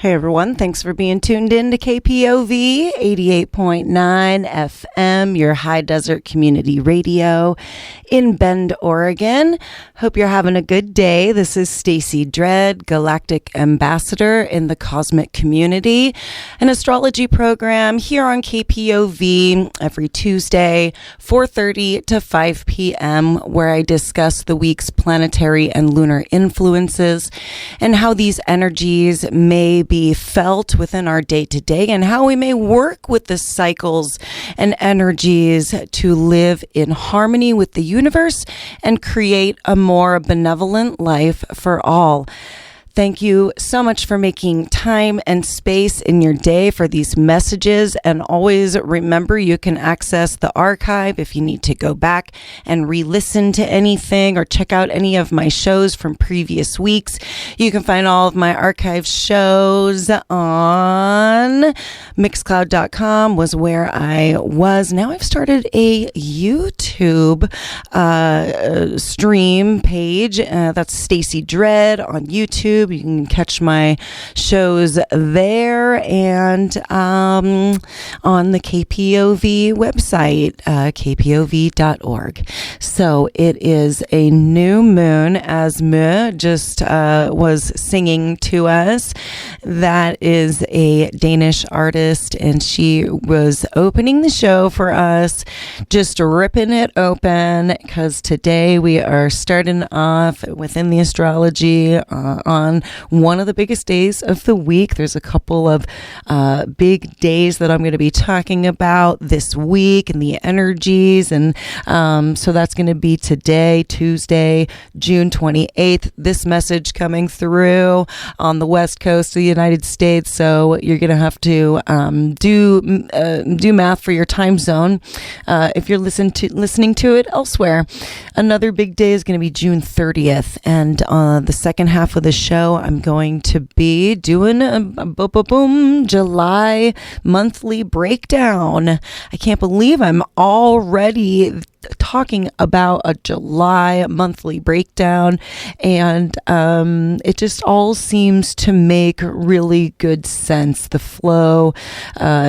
Hey everyone, thanks for being tuned in to KPOV 88.9 FM, your high desert community radio in Bend, Oregon. Hope you're having a good day. This is Stacie Dread, Galactic Ambassador in the cosmic community, an astrology program here on KPOV every Tuesday, 4:30 to 5 p.m., where I discuss the week's planetary and lunar influences and how these energies may be felt within our day-to-day and how we may work with the cycles and energies to live in harmony with the universe and create a more benevolent life for all. Thank you so much for making time and space in your day for these messages. And always remember, you can access the archive if you need to go back and re-listen to anything or check out any of my shows from previous weeks. You can find all of my archive shows on Mixcloud.com was where I was. Now I've started a YouTube stream page. That's Stacie Dread on YouTube. You can catch my shows there and on the KPOV website, kpov.org. So it is a new moon, as Mu just was singing to us. That is a Danish artist, and she was opening the show for us, just ripping it open, because today we are starting off within the astrology on one of the biggest days of the week. There's a couple of big days that I'm going to be talking about this week and the energies, and so that's going to be today, Tuesday, June 28th. This message coming through on the west coast of the United States, so you're going to have to do math for your time zone if you're listening to it elsewhere. Another big day is going to be June 30th, and the second half of the show, I'm going to be doing a July monthly breakdown. I can't believe I'm already talking about a July monthly breakdown, and it just all seems to make really good sense, the flow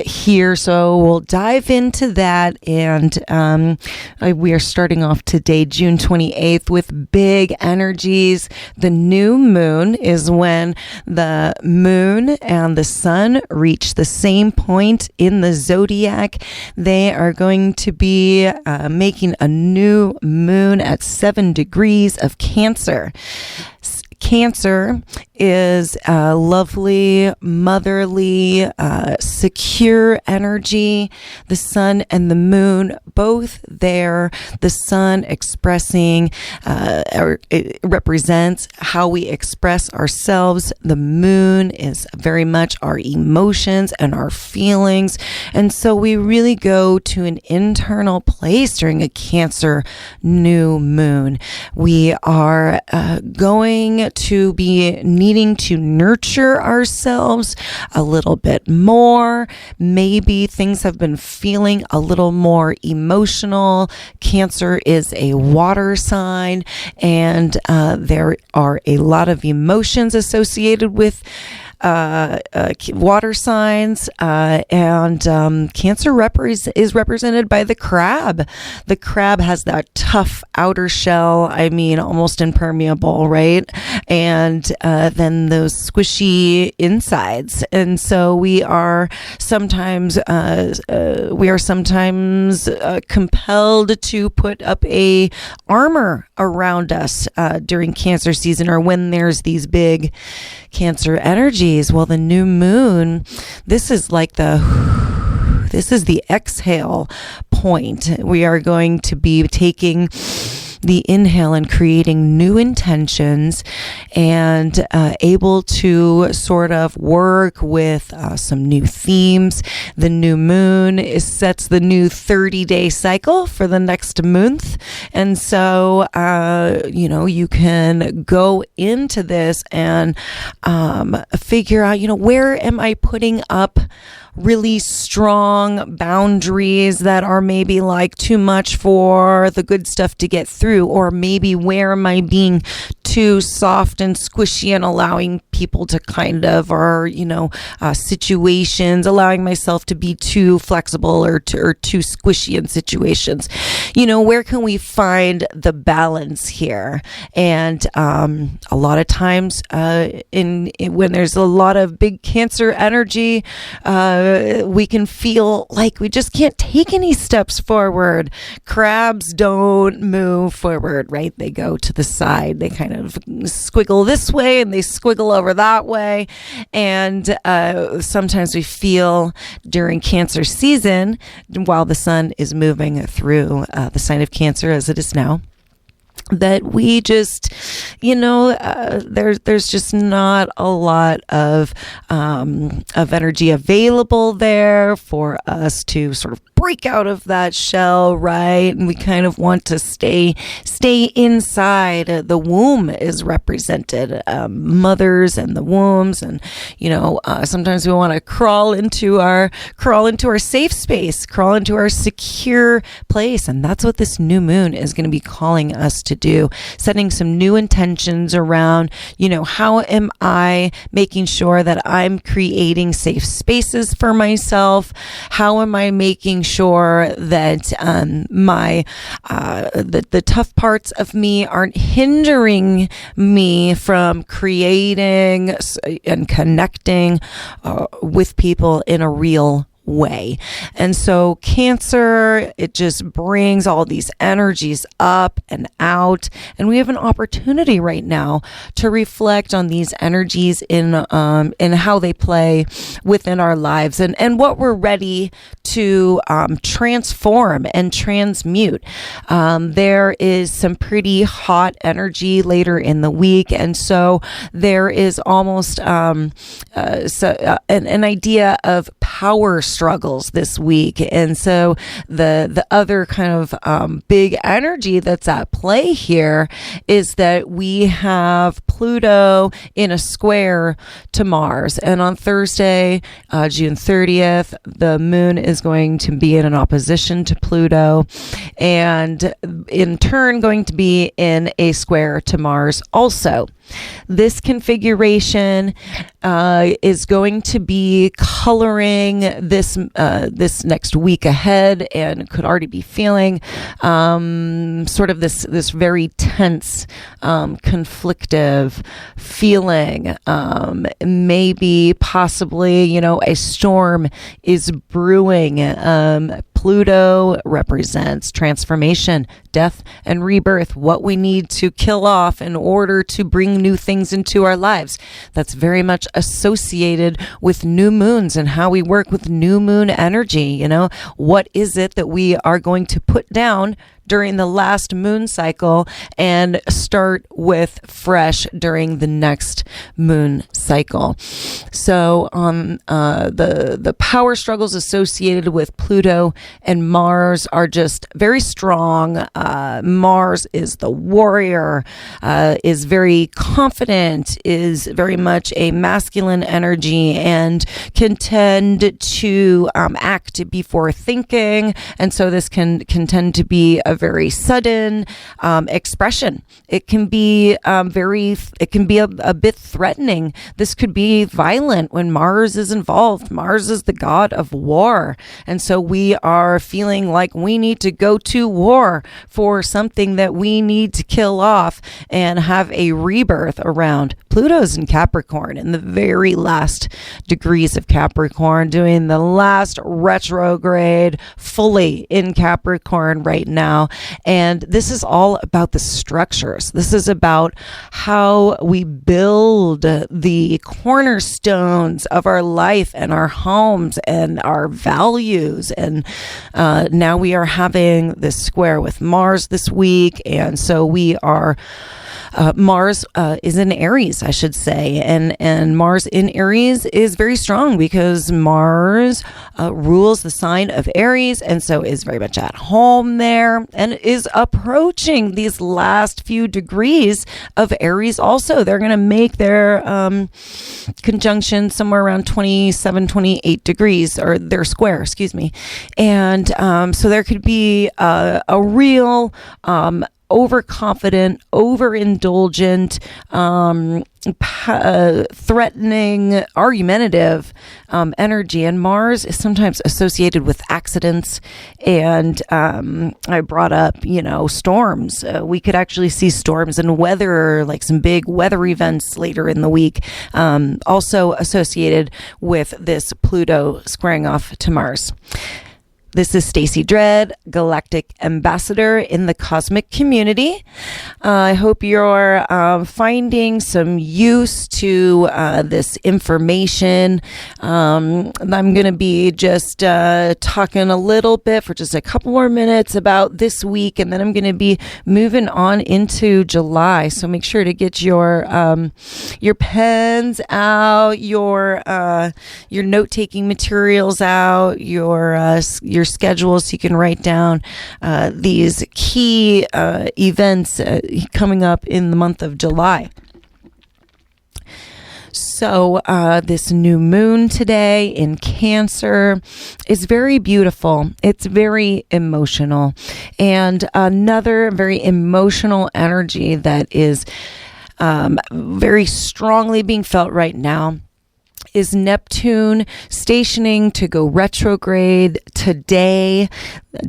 here. So we'll dive into that, and we are starting off today, June 28th, with big energies. The new moon is when the moon and the sun reach the same point in the zodiac. They are going to be making a new moon at 7 degrees of Cancer. Cancer is a lovely, motherly, secure energy. The sun and the moon, both there. The sun expressing, or it represents how we express ourselves. The moon is very much our emotions and our feelings. And so we really go to an internal place during a Cancer new moon. We are going to be needing to nurture ourselves a little bit more. Maybe things have been feeling a little more emotional. Cancer is a water sign, and there are a lot of emotions associated with water signs, and Cancer is represented by the crab. The crab has that tough outer shell, I mean, almost impermeable, right? And then those squishy insides. And so we are sometimes compelled to put up a armor around us during Cancer season, or when there's these big Cancer energies. Well, the new moon, this is the exhale point. We are going to be taking the inhale and creating new intentions, and able to sort of work with some new themes. The new moon sets the new 30-day cycle for the next month, and so you can go into this and figure out, where am I putting up really strong boundaries that are maybe like too much for the good stuff to get through, or maybe where am I being too soft and squishy and allowing people to kind of, or, situations, allowing myself to be too flexible or too squishy in situations. Where can we find the balance here? And a lot of times when there's a lot of big Cancer energy, we can feel like we just can't take any steps forward. Crabs don't move forward, right? They go to the side. They kind of squiggle this way and they squiggle over that way. And sometimes we feel during Cancer season, while the sun is moving through the sign of Cancer as it is now, that we just, there's just not a lot of energy available there for us to sort of break out of that shell, right? And we kind of want to stay inside. The womb is represented, mothers and the wombs, and sometimes we want to crawl into our safe space, crawl into our secure place, and that's what this new moon is going to be calling us to do. Setting some new intentions around, how am I making sure that I'm creating safe spaces for myself? How am I making sure that the tough parts of me aren't hindering me from creating and connecting with people in a real way? And so Cancer, it just brings all these energies up and out, and we have an opportunity right now to reflect on these energies in how they play within our lives, and what we're ready to transform and transmute. There is some pretty hot energy later in the week, and so there is almost an idea of power struggles this week. And so the other kind of big energy that's at play here is that we have Pluto in a square to Mars. And on Thursday, June 30th, the moon is going to be in an opposition to Pluto, and in turn going to be in a square to Mars also. This configuration is going to be coloring this next week ahead, and could already be feeling sort of this very tense, conflictive feeling. Maybe possibly, a storm is brewing. Pluto represents transformation, death, and rebirth, what we need to kill off in order to bring new things into our lives. That's very much associated with new moons and how we work with new moon energy. What is it that we are going to put down during the last moon cycle and start with fresh during the next moon cycle? So the power struggles associated with Pluto and Mars are just very strong. Mars is the warrior, is very confident, is very much a masculine energy, and can tend to act before thinking. And so this can tend to be a very sudden expression. It can be a bit threatening. This could be violent when Mars is involved. Mars is the god of war. And so we are feeling like we need to go to war for something that we need to kill off and have a rebirth around. Pluto's in Capricorn, in the very last degrees of Capricorn, doing the last retrograde fully in Capricorn right now. And this is all about the structures. This is about how we build the cornerstones of our life and our homes and our values. And now we are having this square with Mars this week. And so we are Mars is in Aries, I should say, and Mars in Aries is very strong because Mars rules the sign of Aries, and so is very much at home there, and is approaching these last few degrees of Aries also. They're going to make their conjunction somewhere around 27, 28 degrees, or their square, excuse me. And so there could be a real overconfident, overindulgent, threatening, argumentative energy. And Mars is sometimes associated with accidents. And I brought up, storms. We could actually see storms and weather, like some big weather events later in the week, also associated with this Pluto squaring off to Mars. This is Stacie Dread, Galactic Ambassador in the cosmic community. I hope you're finding some use to this information. I'm going to be just talking a little bit for just a couple more minutes about this week, and then I'm going to be moving on into July. So make sure to get your pens out, your note-taking materials out, your schedule, so you can write down these key events coming up in the month of July. So this new moon today in Cancer is very beautiful. It's very emotional. And another very emotional energy that is very strongly being felt right now is Neptune stationing to go retrograde today,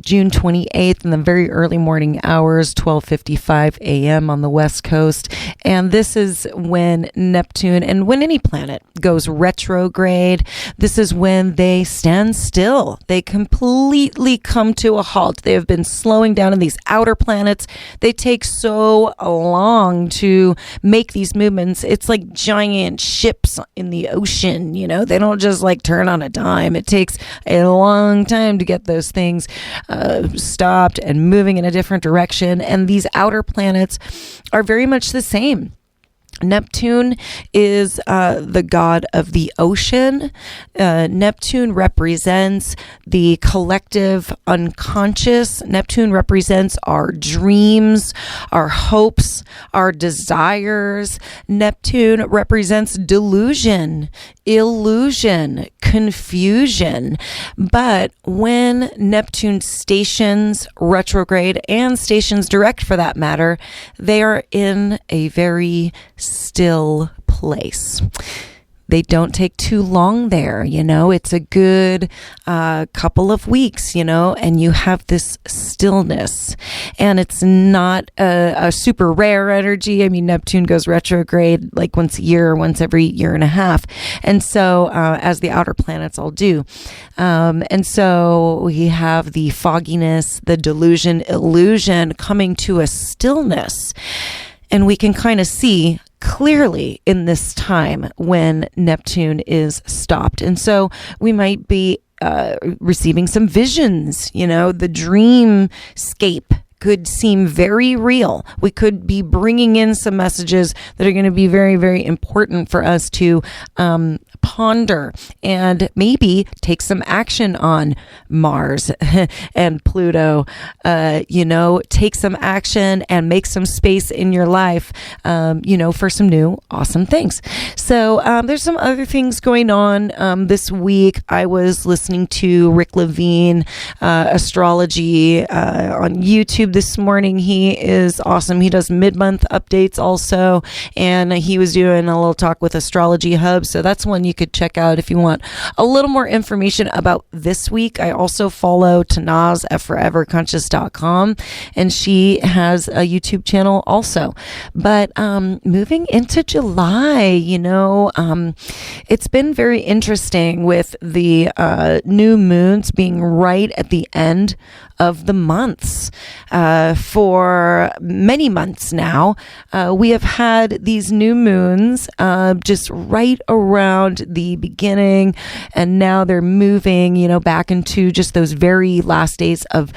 June 28th, in the very early morning hours, 12:55 a.m. on the West Coast. And this is when Neptune, and when any planet goes retrograde, this is when they stand still. They completely come to a halt. They have been slowing down in these outer planets. They take so long to make these movements. It's like giant ships in the ocean. They don't just like turn on a dime. It takes a long time to get those things stopped and moving in a different direction. And these outer planets are very much the same. Neptune is the god of the ocean. Neptune represents the collective unconscious. Neptune represents our dreams, our hopes, our desires. Neptune represents delusion, illusion, confusion. But when Neptune stations retrograde, and stations direct for that matter, they are in a very still place. They don't take too long there, it's a good couple of weeks, and you have this stillness, and it's not a super rare energy. I mean, Neptune goes retrograde like once a year, once every year and a half. And so, as the outer planets all do. And so we have the fogginess, the delusion, illusion coming to a stillness. And we can kind of see clearly in this time when Neptune is stopped. And so we might be receiving some visions, the dreamscape could seem very real. We could be bringing in some messages that are going to be very, very important for us to ponder and maybe take some action on. Mars and Pluto, take some action and make some space in your life, for some new awesome things. So there's some other things going on this week. I was listening to Rick Levine, Astrology on YouTube this morning. He is awesome. He does mid-month updates also, and he was doing a little talk with Astrology Hub. So that's one you could check out if you want a little more information about this week. I also follow Tanaz at foreverconscious.com, and she has a YouTube channel also. But moving into July, it's been very interesting with the new moons being right at the end of the months. For many months now, we have had these new moons just right around the beginning, and now they're moving, back into just those very last days of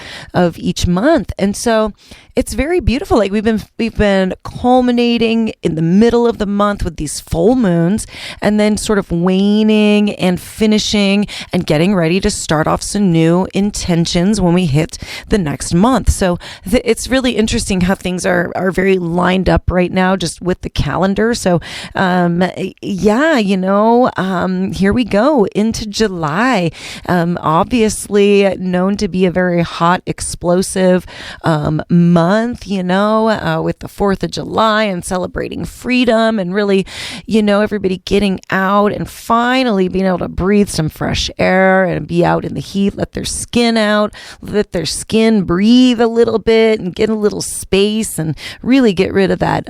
each month. And so it's very beautiful. Like we've been culminating in the middle of the month with these full moons, and then sort of waning and finishing and getting ready to start off some new intentions when we hit the next month. So it's really interesting how things are very lined up right now, just with the calendar. So, here we go into July. Obviously known to be a very hot, explosive month, with the 4th of July and celebrating freedom, and really, everybody getting out and finally being able to breathe some fresh air and be out in the heat, let their skin out, let their skin breathe a little bit and get a little space and really get rid of that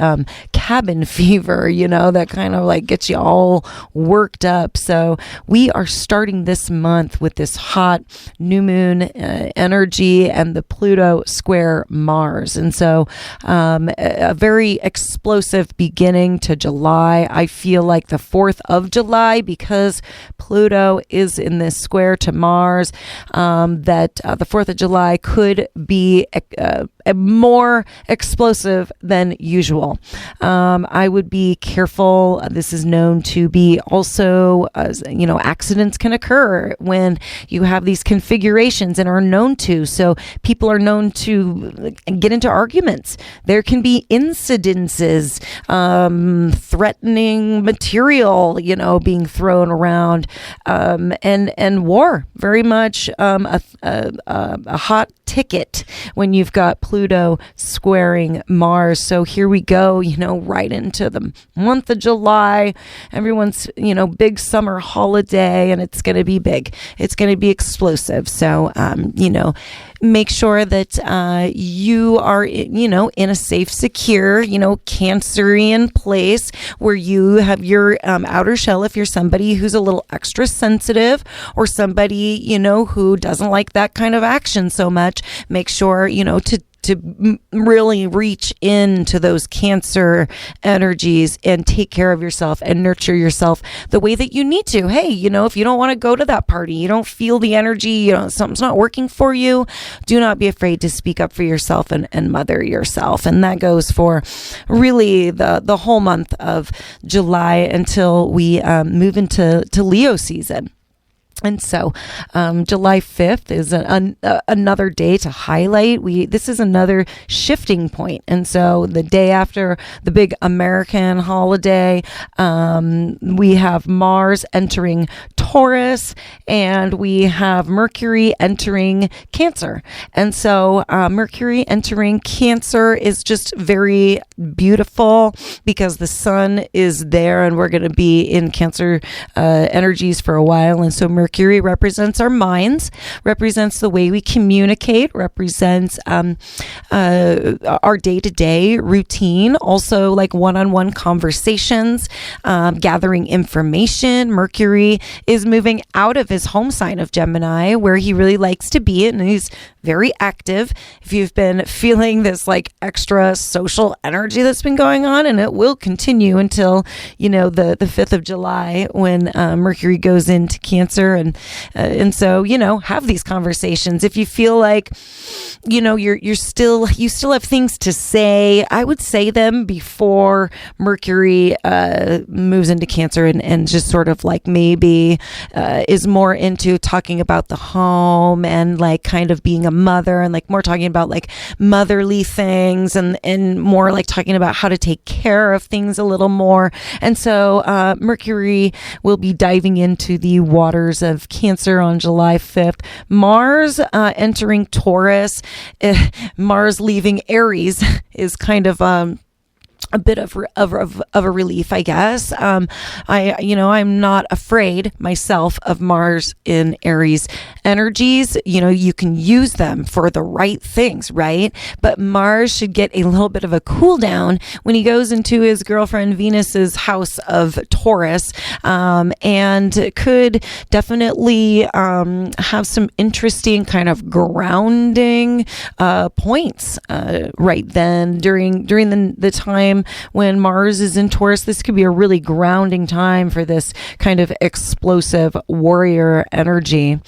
cabin fever, that kind of like gets you all worked up. So we are starting this month with this hot new moon energy and the Pluto square Mars. And so a very explosive beginning to July. I feel like the 4th of July, because Pluto is in this square to Mars, that the 4th of July could be more explosive than usual. I would be careful. This is known to be also, accidents can occur when you have these configurations and are known to. So people are known to get into arguments. There can be incidences, threatening material, being thrown around, and war. Very much a hot ticket when you've got Pluto squaring Mars. So here we go, right into the month of July. Everyone's, big summer holiday, and it's going to be big. It's going to be explosive. So, make sure that you are, in a safe, secure, Cancerian place where you have your outer shell. If you're somebody who's a little extra sensitive, or somebody, who doesn't like that kind of action so much, make sure, to really reach into those Cancer energies and take care of yourself and nurture yourself the way that you need to. Hey, if you don't want to go to that party, you don't feel the energy, something's not working for you, do not be afraid to speak up for yourself and mother yourself. And that goes for really the whole month of July until we move into Leo season. And so July 5th is another day to highlight. This is another shifting point. And so the day after the big American holiday, we have Mars entering Taurus, and we have Mercury entering Cancer. And so Mercury entering Cancer is just very beautiful because the sun is there, and we're going to be in Cancer energies for a while. And so Mercury represents our minds, represents the way we communicate, represents our day-to-day routine, also like one-on-one conversations, gathering information. Mercury is moving out of his home sign of Gemini, where he really likes to be, and he's very active. If you've been feeling this like extra social energy that's been going on, and it will continue until, the 5th of July when Mercury goes into Cancer. And so, have these conversations. If you feel like, you still have things to say, I would say them before Mercury moves into Cancer and just sort of like maybe is more into talking about the home and like kind of being a mother, and like more talking about like motherly things, and more like talking about how to take care of things a little more. And so Mercury will be diving into the waters of Cancer on July 5th. Mars entering Taurus, Mars leaving Aries is kind of a bit of a relief, I guess. I'm not afraid myself of Mars in Aries energies. You can use them for the right things, right? But Mars should get a little bit of a cool down when he goes into his girlfriend Venus's house of Taurus, and could definitely have some interesting kind of grounding points right then during the time when Mars is in Taurus. This could be a really grounding time for this kind of explosive warrior energy.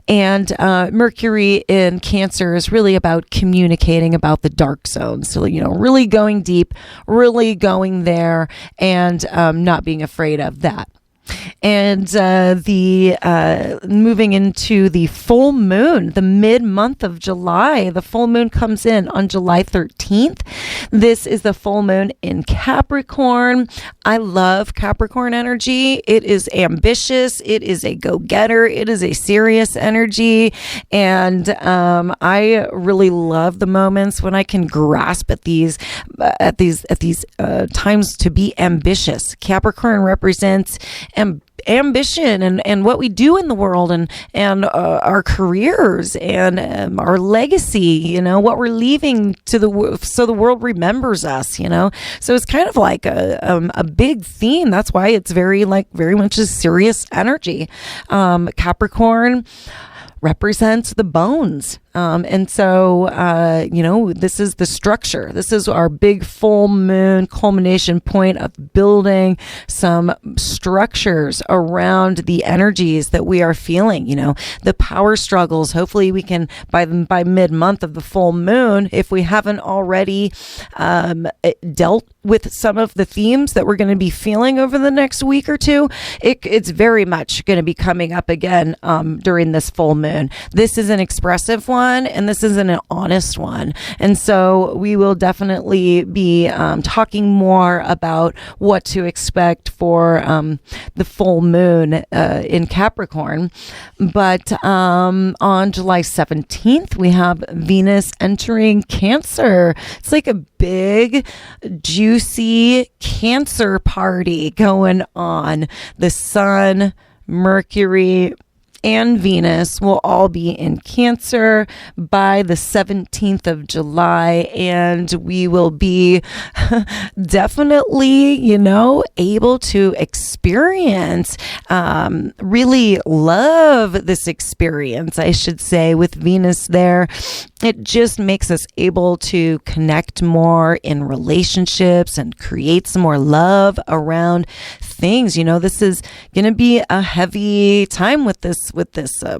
And Mercury in Cancer is really about communicating about the dark zones. So, really going deep, really going there, and not being afraid of that. And moving into the full moon, the mid-month of July, the full moon comes in on July 13th. This is the full moon in Capricorn. I love Capricorn energy. It is ambitious. It is a go-getter. It is a serious energy. And I really love the moments when I can grasp at these times to be ambitious. Capricorn represents ambition and what we do in the world and our careers and our legacy, what we're leaving to so the world remembers us, so it's kind of like a big theme. That's why it's very much a serious energy. Capricorn represents the bones. And so, this is the structure. This is our big full moon culmination point of building some structures around the energies that we are feeling, the power struggles. Hopefully we can, by mid-month of the full moon, if we haven't already dealt with some of the themes that we're going to be feeling over the next week or two, it's very much going to be coming up again during this full moon. This is an expressive one, and this isn't an honest one. And so we will definitely be talking more about what to expect for the full moon in Capricorn. But on July 17th, we have Venus entering Cancer. It's like a big, juicy Cancer party going on. The Sun, Mercury, and Venus will all be in Cancer by the 17th of July, and we will be definitely, able to experience, really love this experience, I should say, with Venus there. It just makes us able to connect more in relationships and create some more love around things. This is going to be a heavy time with this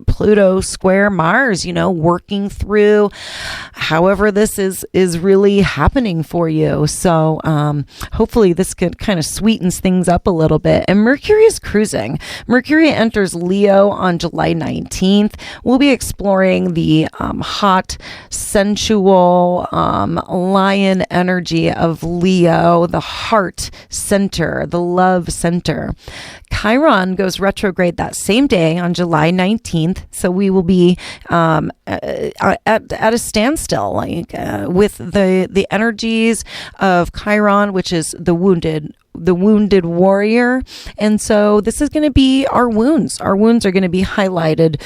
Pluto square Mars, working through however this is really happening for you. So hopefully this could kind of sweetens things up a little bit. And Mercury is cruising. Mercury enters Leo on July 19th. We'll be exploring the hot, sensual lion energy of Leo, the heart center, the love center. Chiron goes retrograde that same day on July 19th. So we will be at a standstill, with the energies of Chiron, which is the wounded warrior. And so this is going to be our wounds. Our wounds are going to be highlighted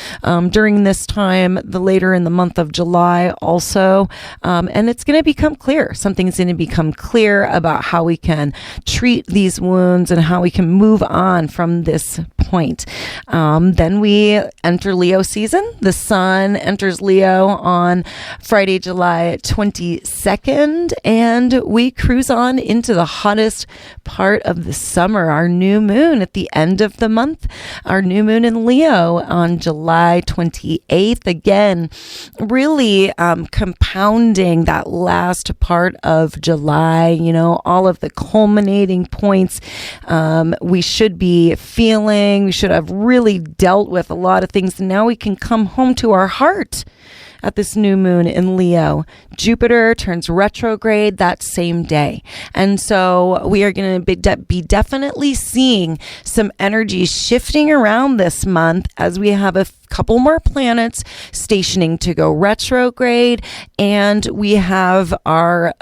during this time, the later in the month of July also. And it's going to become clear. Something's going to become clear about how we can treat these wounds and how we can move on from this point. Then we enter Leo season. The Sun enters Leo on Friday, July 22nd, and we cruise on into the hottest part of the summer, our new moon at the end of the month, our new moon in Leo on July 28th. Again, really compounding that last part of July, all of the culminating points we should be feeling. We should have really dealt with a lot of things. And now we can come home to our heart at this new moon in Leo. Jupiter turns retrograde that same day. And so we are going to be definitely seeing some energy shifting around this month as we have a couple more planets stationing to go retrograde, and we have our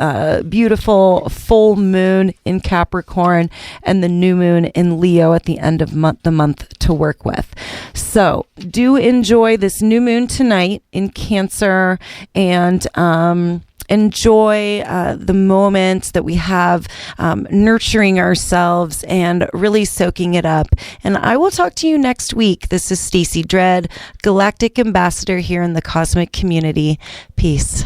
beautiful full moon in Capricorn and the new moon in Leo at the end of the month to work with. So do enjoy this new moon tonight in Cancer, and enjoy the moments that we have nurturing ourselves and really soaking it up. And I will talk to you next week. This is Stacie Dread, Galactic Ambassador here in the Cosmic Community. Peace.